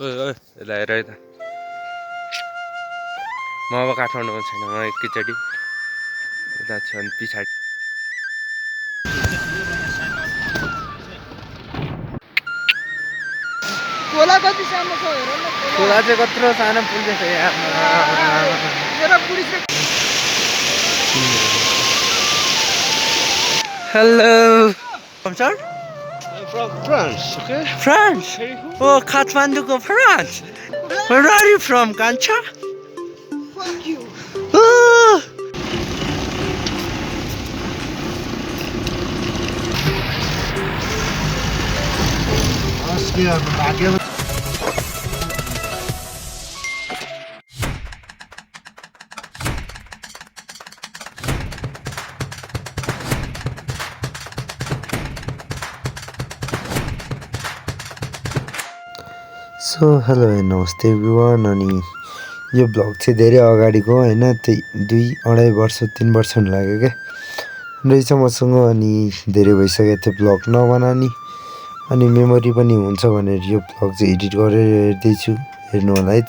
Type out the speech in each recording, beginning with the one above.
यता हेर यता म अब काठमाडौँमा छैन म एकैचोटि यता छु अनि पछाडि खोला कति सानो छ हेर न खोला चाहिँ कत्रो सानो पुग्दैछ यहाँ hello sir I'm from France, okay? France oh Kathmanduko France where are you from Kancha Fuck you. oh so hello नमस्ते एभ्रिवान अनि यो ब्लग चाहिँ धेरै अगाडिको हैन त्यही 2-2.5 वर्ष 3 वर्ष हुन लाग्यो क्या रहेछ मसँग अनि धेरै भइसक्यो त्यो ब्लग नबनानी अनि मेमोरी पनि हुन्छ भनेर यो ब्लग चाहिँ एडिट गरेर हेर्दैछु हेर्नु होला है त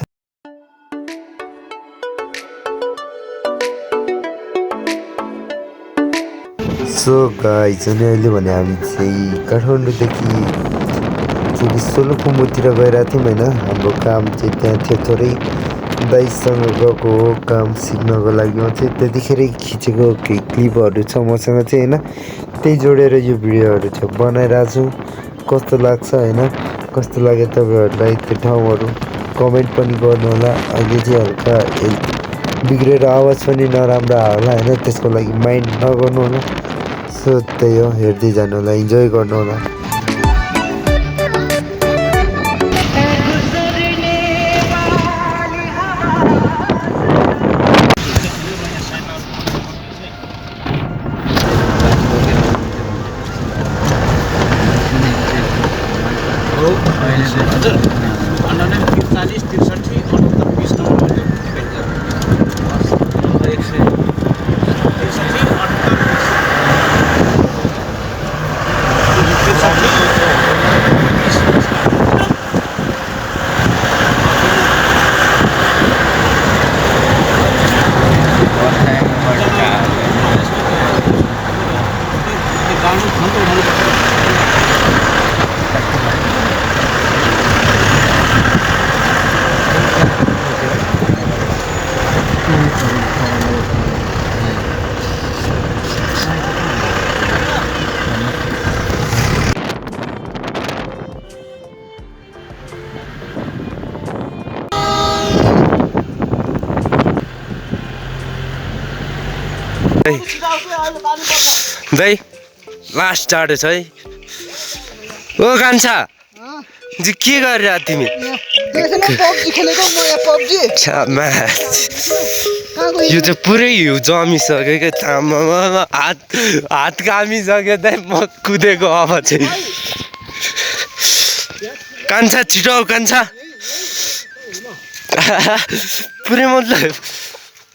सो गाइज अनि अहिले भने हामी चाहिँ काठमाडौँदेखि सोलुखुम्बुतिर गइरहेको थियौँ होइन हाम्रो काम चाहिँ त्यहाँ थियो थोरै दाइसँग गएको हो काम सिक्नको लागि म चाहिँ त्यतिखेरै खिचेको केही क्लिपहरू छ मसँग चाहिँ होइन त्यही जोडेर यो भिडियोहरू चाहिँ बनाइरहेको छु कस्तो लाग्छ होइन कस्तो लाग्यो तपाईँहरूलाई त्यो ठाउँहरू कमेन्ट पनि गर्नु होला अहिले चाहिँ हल्का हेल्थ बिग्रेर आवाज पनि नराम्रो होला होइन त्यसको लागि माइन्ड नगर्नु होला सो त्यही हो हेर्दै जानु होला इन्जोय गर्नु होला हजुर 40 63 68 20 नम्बर दाइ लास्ट चाँडो छ है ओ कान्छा के गरिरहेको तिमी पब्जी खेलेको म यहाँ पब्जी यो चाहिँ पुरै हिउँ जमिसक्यो क्या तामामा हात कामिसक्यो दाइ म कुदेको अब चाहिँ कान्छा छिटो आऊ कान्छा पुरै मतलब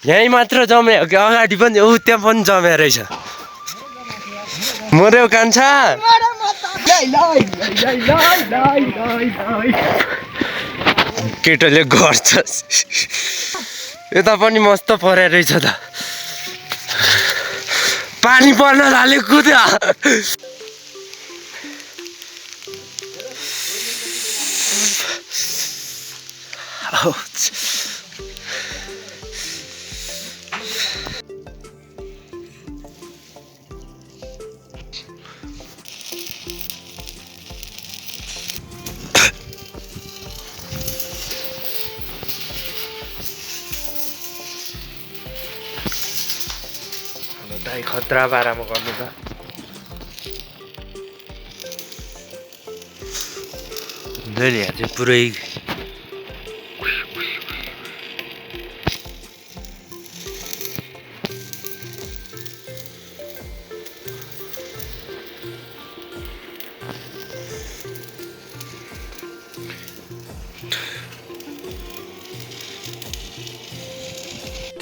यहीँ मात्र जम्यो कि अगाडि पनि ऊ त्यहाँ पनि जम्या रहेछ मर्यो कान्छा केटोले गर्छ यता पनि मस्त परे रहेछ त पानी पर्न थाल्यो कुद्यो दाइ खतरा बारामा गर्नु त हुँदैन यहाँ चाहिँ पुरै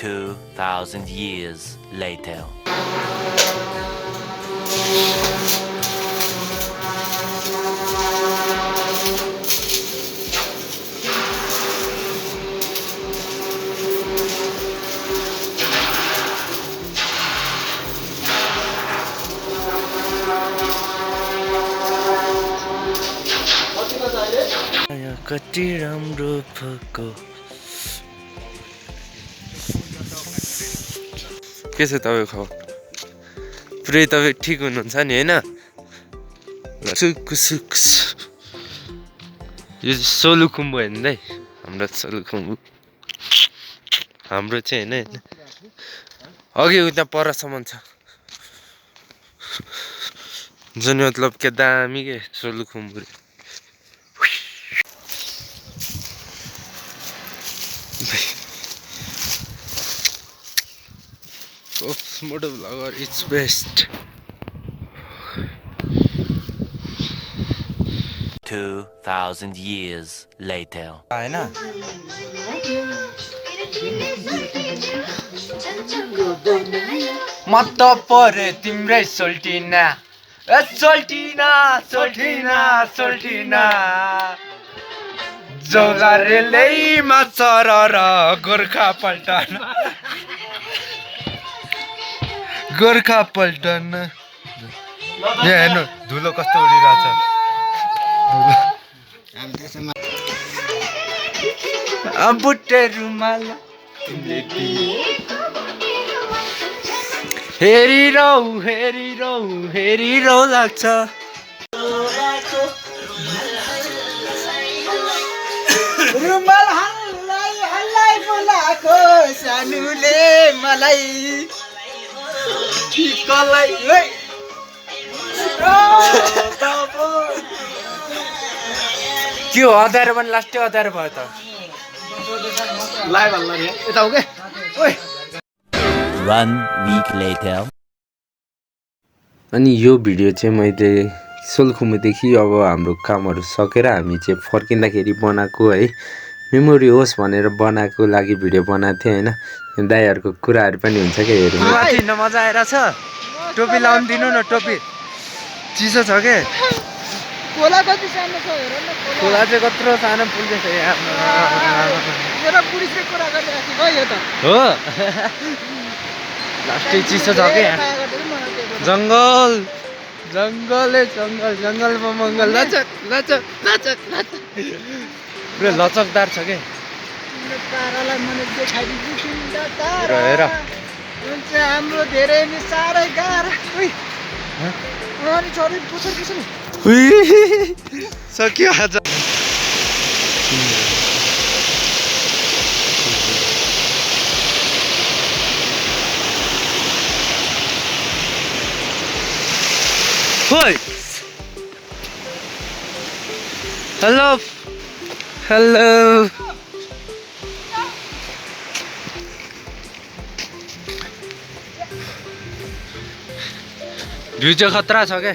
2,000 years later. यहाँ कति राम्रो भएको के छ तपाईँको खबर पुरै तपाईँ ठिक हुनुहुन्छ नि होइन सुक सुक यो सोलुखुम्बु होइन है हाम्रो सोलुखुम्बु हाम्रो चाहिँ होइन अघि उता परसम्म छ जुन मतलब के दामी के सोलुखुम्बु मोटो vlogger it's best 2,000 years later. होइन म त परे तिम्रै सोल्टिना ए सोल्टिना सोल्टिना सोल्टिना जोगा रेलैमा चरर गोर्खा पल्टन गोर्खा पल्टन यहाँ हेर्नु धुलो कस्तो उडिरहेछ बुट्टे रुमाल हेरिरौ लाग्छ रुमाल हल्लाई बोलाको सानुले मलाई ठिकलाई के हो अधार पनि लास्टै अधार भयो त लाइभ हल्ला नि यता हो के ओइ 1 week later. अनि यो भिडियो चाहिँ मैले सोलुखुम्बुदेखि अब हाम्रो कामहरू सकेर हामी चाहिँ फर्किँदाखेरि बनाएको है मेमोरी होस् भनेर बनाएको लागि भिडियो बनाएको थिएँ होइन दाइहरूको कुराहरू पनि हुन्छ क्या हेर्नु हिँड्न मजा आइरहेछ टोपी लाउनु दिनु न टोपी चिसो छ के खोला कति सानो छ हेर न खोला चाहिँ कत्रो सानो पुल्दैछ यहाँ मेरो पुलिसले कुरा गरिराखेको यो त हो लास्टै चिसो छ क्या जङ्गल जङ्गलै जङ्गल जङ्गलमा मङ्गल लचक लचक लचक लचक पुरै लचकदार छ क्या तारालाई मैले देखाइदिन्छु हेर हुन्छ हाम्रो धेरै नि साह्रै गाह्रो अनि छोरी पुछर किस नि सक्यो आज हेलो हेलो भ्यू चाहिँ खतरा छ क्या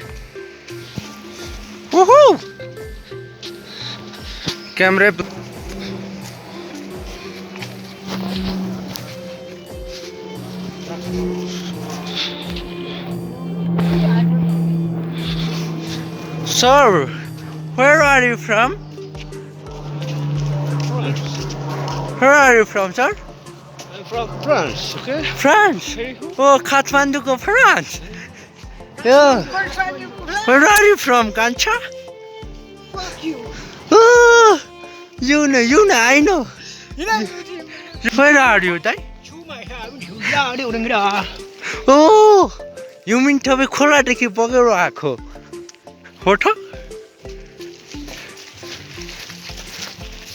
camera Sir, where are you from? Where are you from, sir? I'm from France, okay? France. Oh, Kathmandu, France. Yeah. Where are you from, Kancha? Fuck you. Oh, you know, I know. Where are you, Dai? Oh, you mean तपाईँ खोलादेखि बगेर आएको हो त?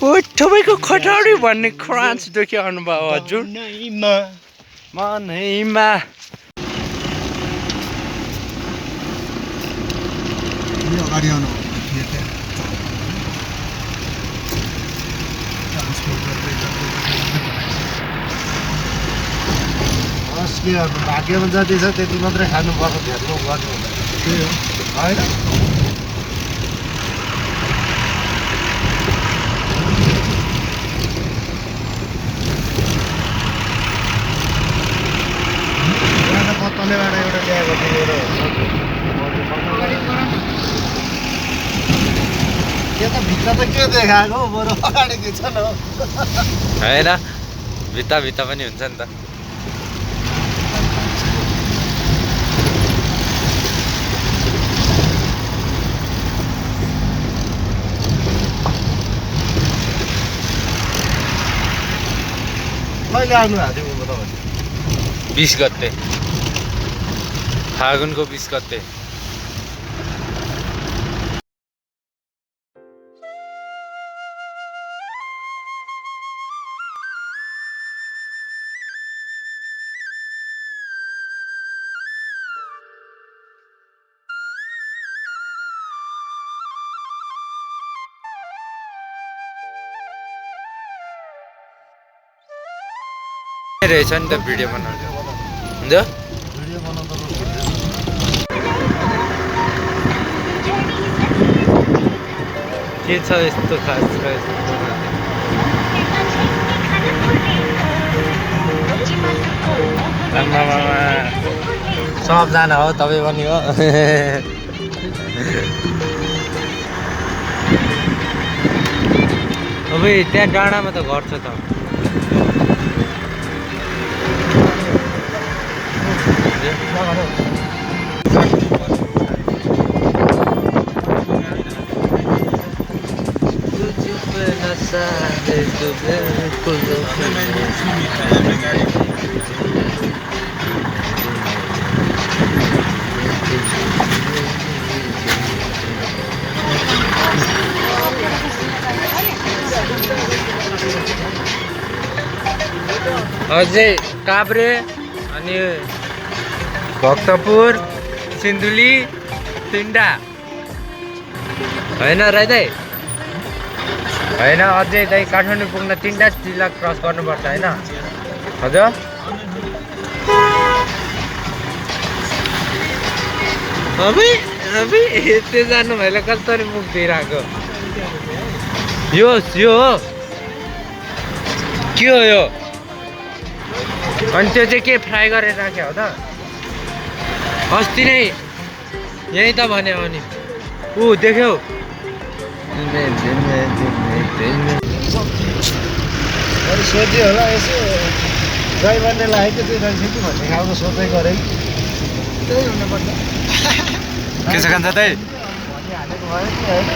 ओ तपाईँको खटारी भन्ने फ्रान्सदेखि आउनुभयो हजुर मनैमा अगाडि आउनु भाग्यमा जति छ त्यति मात्रै खानुपर्छ भेट्नु गर्नु त्यही हो होइन पत्तलेबाट एउटा ल्याएको थियो त्यो त भित्र त के देखाएको बरु अगाडि के छ न होइन भित्ता पनि हुन्छ नि त कहिले आउनु भएको थियो तपाईँ? 20 गते फागुनको 20 गते। रहेछ नि त भिडियो बनाउँछ हुन्छ भिडियो बनाउँदा के छ यस्तो खास रहेछ सबजना हो तपाईँ पनि हो अब त्यहाँ डाँडामा त घर छ त अझै काभ्रे अनि भक्तपुर सिन्धुली तिनवटा होइन राई दाइ होइन अझै दाइ काठमाडौँ पुग्न 3टा जिल्ला क्रस गर्नुपर्छ होइन हजुर अबे यस्तो जानु भएन कसरी मुख दिइरहेको यो हो के हो यो अनि त्यो चाहिँ के फ्राई गरेर राख्यो हो त अस्ति नै यही त भन्यो अनि ऊ देख्यौ सोध्यो होला यसो ड्राइभरले लागेको चाहिँ रहेछ कि भन्ने खालको सोध्दै गरे त्यही हुनुपर्छ के छ खान्छ त्यही भनिहालेको भयो नि होइन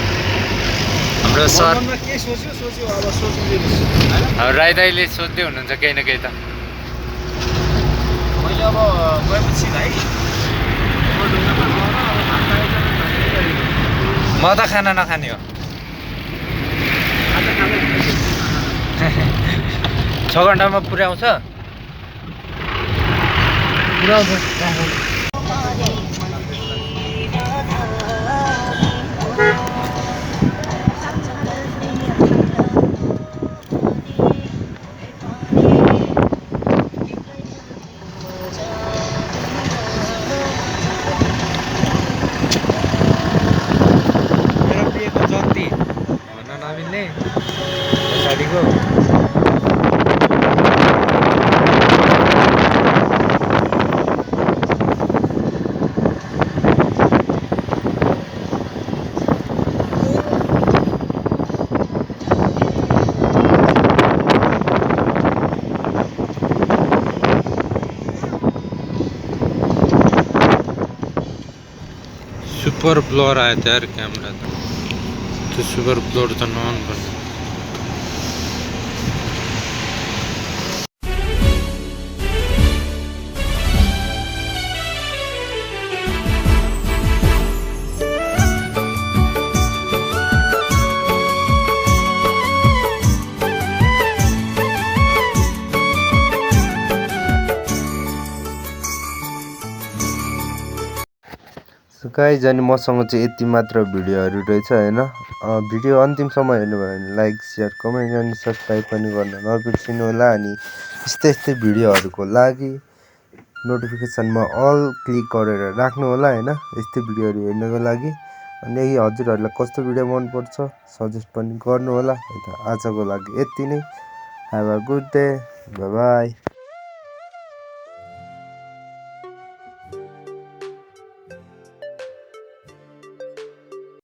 हाम्रो सर मनमा के सोच्यो अब सोच्नु राई दाइले सोध्दै हुनुहुन्छ केही न केही त मैले अब गएपछि भाइ म त खाना नखाने हो 6 घन्टामा पुर्याउँछ पछाडिको सुपर ब्लर आयो त यार क्यामेरा त त्यो सुपर ब्लर त नअन गर्नु गाइज अनि मसँग चाहिँ यति मात्र भिडियोहरू रहेछ होइन भिडियो अन्तिमसम्म हेर्नुभयो भने लाइक सेयर कमेन्ट अनि सब्सक्राइब पनि गर्न नबिर्सिनु होला अनि यस्तै भिडियोहरूको लागि नोटिफिकेसनमा अल क्लिक गरेर राख्नु होला होइन यस्तै भिडियोहरू हेर्नको लागि अनि हजुरहरूलाई कस्तो भिडियो मनपर्छ सजेस्ट पनि गर्नु होला आजको लागि यति नै have a good day by by